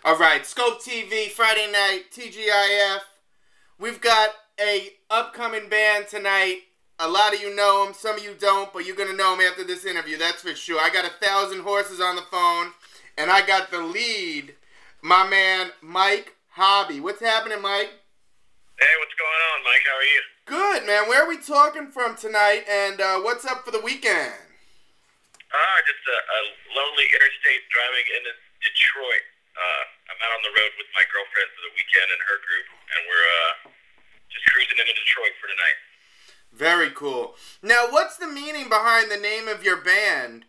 All right, Skope TV, Friday night, TGIF. We've got a upcoming band tonight. A lot of you know them, some of you don't, but you're going to know them after this interview, that's for sure. I got 1,000 horses on the phone, and I got the lead, my man, Mike Hobby. What's happening, Mike? Hey, what's going on, Mike? How are you? Good, man. Where are we talking from tonight, and what's up for the weekend? Just a lonely interstate driving into Detroit. I'm out on the road with my girlfriend for the weekend and her group, and we're just cruising into Detroit for tonight. Very cool. Now, what's the meaning behind the name of your band,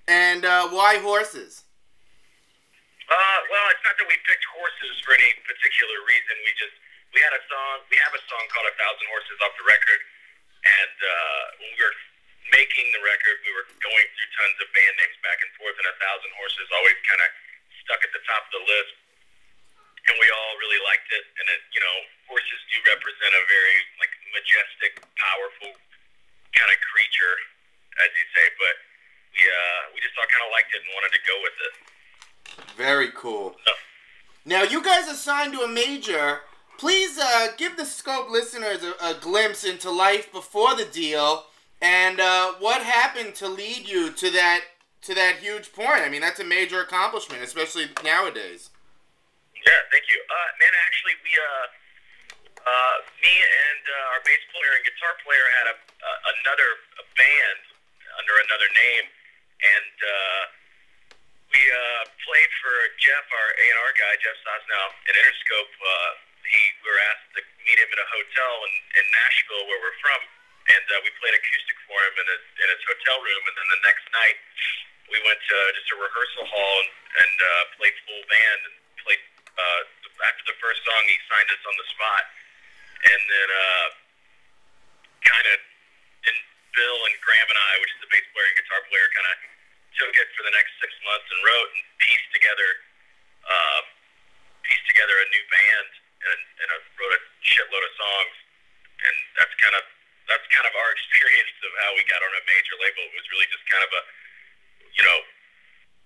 and why horses? Well, it's not that we picked horses for any particular reason. We have a song called "1,000 Horses" off the record, and when we were making the record, we were going through tons of band names back and forth, and 1,000 Horses always kind of stuck at the top of the list, and we all really liked it. And horses do represent a very majestic, powerful kind of creature, as you say. But we just all kind of liked it and wanted to go with it. Very cool. Now, you guys are signed to a major. Please give the Skope listeners a glimpse into life before the deal, and what happened to lead you to that huge point. I mean, that's a major accomplishment, especially nowadays. Yeah, thank you. Man, actually, me and our bass player and guitar player had another band under another name, and we played for Jeff, our A&R guy, Jeff Sosnow, at Interscope. We were asked to meet him in a hotel in Nashville, where we're from, and we played acoustic for him in his hotel room. And then the next night, we went to just a rehearsal hall and played full band. And played after the first song, he signed us on the spot. And then Bill and Graham and I, which is the bass player and guitar player, kind of took it for the next 6 months and wrote and pieced together a new band and wrote a shitload of songs. And that's kind of our experience of how we got on a major label. It was really just kind of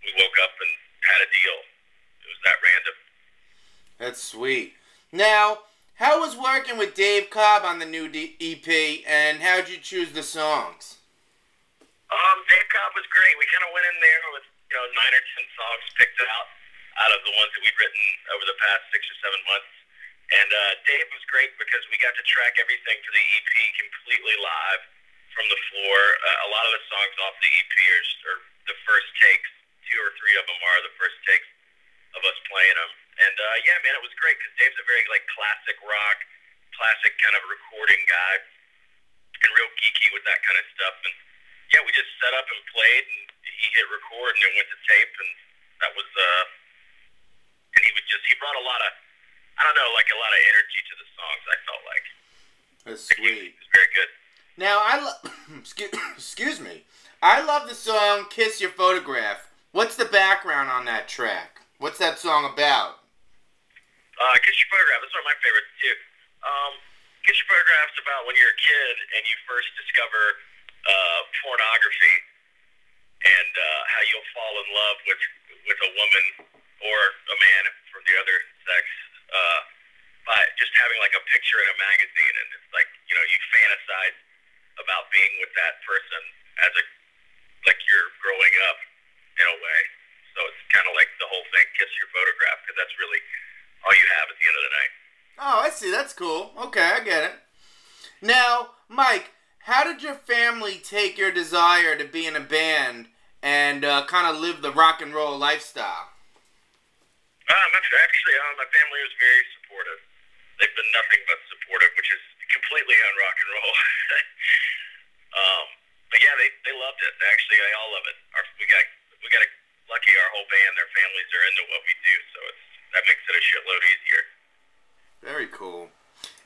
we woke up and had a deal. It was that random. That's sweet. Now, how was working with Dave Cobb on the new EP, and how'd you choose the songs? Dave Cobb was great. We kind of went in there with 9 or 10 songs picked out of the ones that we'd written over the past 6 or 7 months. And Dave was great because we got to track everything for the EP completely live from the floor. A lot of the songs off the EP are the first takes. 2 or 3 of them are the first takes of us playing them. And yeah, man, it was great because Dave's a very classic rock, classic kind of recording guy, and real geeky with that kind of stuff. And yeah, we just set up and played, and he hit record, and it went to tape, and that was and he brought a lot of, I don't know, a lot of energy to the songs. I felt like. That's sweet. It was very good. Now excuse me. I love the song "Kiss Your Photograph." What's the background on that track? What's that song about? Kiss Your Photograph. That's one of my favorites too. Kiss Your Photograph's about when you're a kid and you first discover pornography, and how you'll fall in love with a woman or a man from the other sex by just having a picture in a magazine, and it's you fantasize about being with that person as you're growing up in a way. So it's kind of like the whole thing, kiss your photograph, because that's really all you have at the end of the night. Oh, I see. That's cool. Okay, I get it. Now, Mike, how did your family take your desire to be in a band and kind of live the rock and roll lifestyle? Actually, my family was very supportive. They've been nothing but supportive, which is completely on rock and roll. But yeah, they loved it. Actually, they all love it. We got lucky. Our whole band, their families are into what we do, so that makes it a shitload easier. Very cool.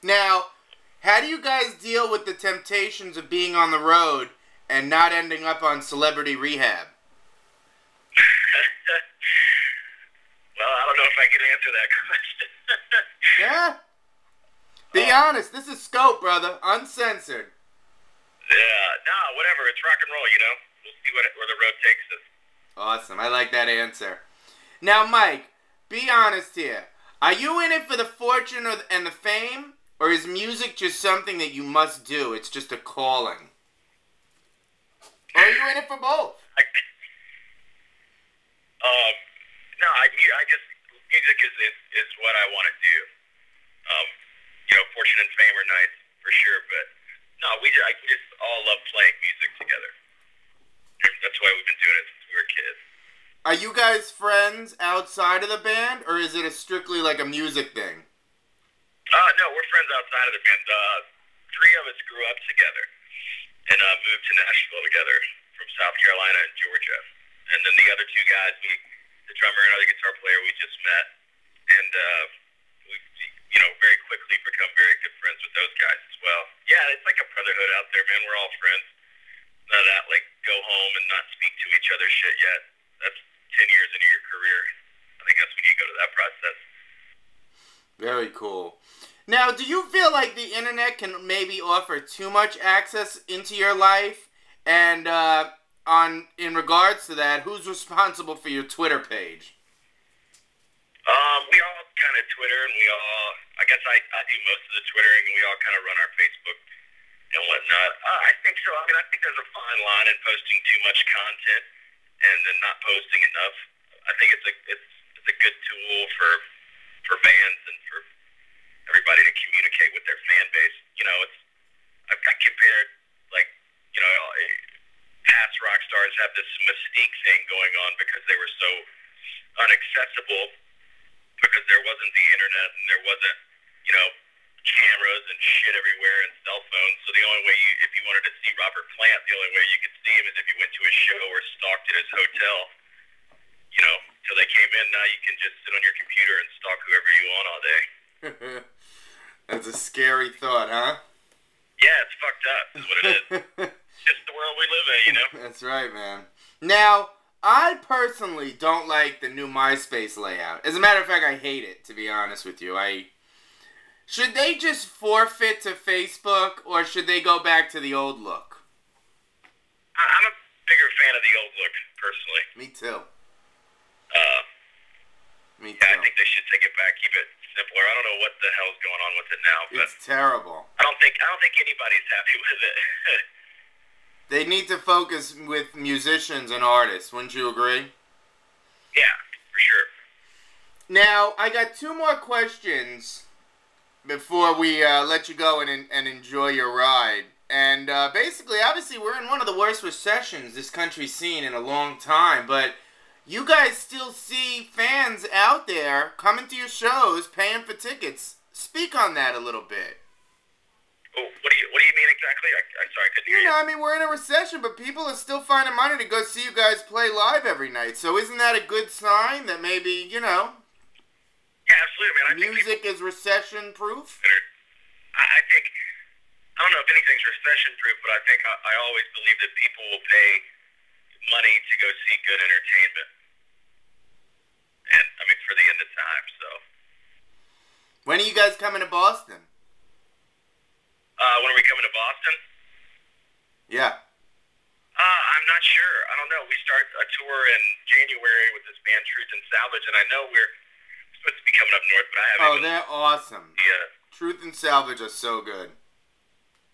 Now, how do you guys deal with the temptations of being on the road and not ending up on Celebrity Rehab? Well, I don't know if I can answer that question. Yeah? Be honest. This is Skope, brother. Uncensored. Yeah. No, whatever. It's rock and roll, We'll see where the road takes us. Awesome. I like that answer. Now, Mike, be honest here. Are you in it for the fortune and the fame? Or is music just something that you must do? It's just a calling. Or are you in it for both? I just music is what I want to do. Fortune and fame are nice for sure, but no, we just all love playing music together. That's why we've been doing it since we were kids. Are you guys friends outside of the band, or is it strictly like a music thing? No, we're friends outside of the band. Three of us grew up together and moved to Nashville together from South Carolina and Georgia. And then the other two guys, the drummer and other guitar player, we just met. And we very quickly become very good friends with those guys as well. Yeah, it's like a brotherhood out there, man. We're all friends. None of that, like, go home and not speak to each other shit yet. That's 10 years into your career. I think that's when you go to that process. Very cool. Now, do you feel like the internet can maybe offer too much access into your life? And in regards to that, who's responsible for your Twitter page? We all kind of Twitter, and I guess I do most of the Twittering, and we all kind of run our Facebook and whatnot. I think so. I mean, I think there's a fine line in posting too much content and then not posting enough. I think it's a good tool for bands and for everybody to communicate with their fan base. I've compared, like, past rock stars have this mystique thing going on because they were so inaccessible because there wasn't the internet and there wasn't, cameras and shit everywhere and cell phones. So the only way if you wanted to see Robert Plant, the only way you could see him is if you went to his show or stalked at his hotel. Till they came in. Now you can just sit on your computer and stalk whoever you want all day. That's a scary thought, huh? Yeah, it's fucked up. Is what it is. Just the world we live in, That's right, man. Now, I personally don't like the new MySpace layout. As a matter of fact, I hate it, to be honest with you. Should they just forfeit to Facebook, or should they go back to the old look? I'm a bigger fan of the old look, personally. Me too. Me too. Yeah, I think they should take it back, keep it simpler. I don't know what the hell's going on with it now, but it's terrible. I don't think anybody's happy with it. They need to focus with musicians and artists. Wouldn't you agree? Yeah, for sure. Now, I got two more questions before we let you go and enjoy your ride. And basically, obviously, we're in one of the worst recessions this country's seen in a long time, but you guys still see fans out there coming to your shows, paying for tickets. Speak on that a little bit. Oh, what do you mean exactly? I'm sorry, I couldn't hear you. I mean, we're in a recession, but people are still finding money to go see you guys play live every night. So isn't that a good sign that maybe, Yeah, absolutely, man. music is recession-proof? I think, I don't know if anything's recession-proof, but I think I always believe that people will pay money to go see good entertainment. And, I mean, for the end of time, so. When are you guys coming to Boston? When are we coming to Boston? Yeah. I'm not sure. I don't know. We start a tour in January with this band Truth and Salvage, and I know we're supposed to be coming up north, but I haven't. They're awesome. Yeah. Truth and Salvage are so good.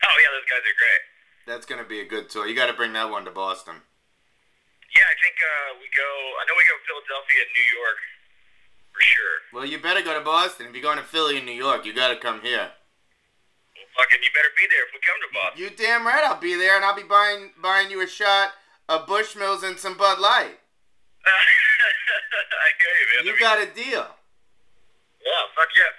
Oh, yeah, those guys are great. That's going to be a good tour. You got to bring that one to Boston. Yeah, I think I know we go to Philadelphia and New York, for sure. Well, you better go to Boston. If you're going to Philly and New York, you got to come here. Well, fucking, you better be there if we come to Boston. You damn right I'll be there, and I'll be buying you a shot of Bushmills and some Bud Light. I hear you, man. You got a deal. Yeah, fuck yeah.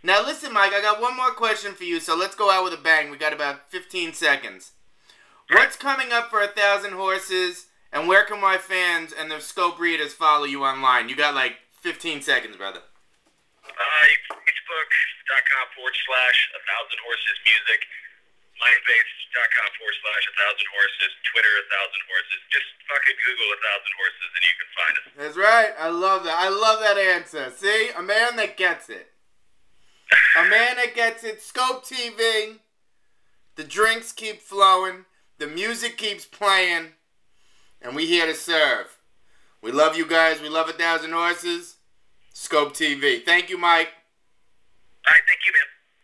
Now listen, Mike, I got one more question for you, so let's go out with a bang. We got about 15 seconds. What's coming up for 1,000 Horses, and where can my fans and the Skope readers follow you online? You got like 15 seconds, brother. Facebook.com/1000horsesmusic, MySpace.com/1000horses, Twitter 1000horses. Just fucking Google 1000 Horses and you can find us. That's right. I love that. I love that answer. See? A man that gets it. A man that gets it. Skope TV. The drinks keep flowing. The music keeps playing. And we here to serve. We love you guys. We love 1,000 Horses. Skope TV. Thank you, Mike.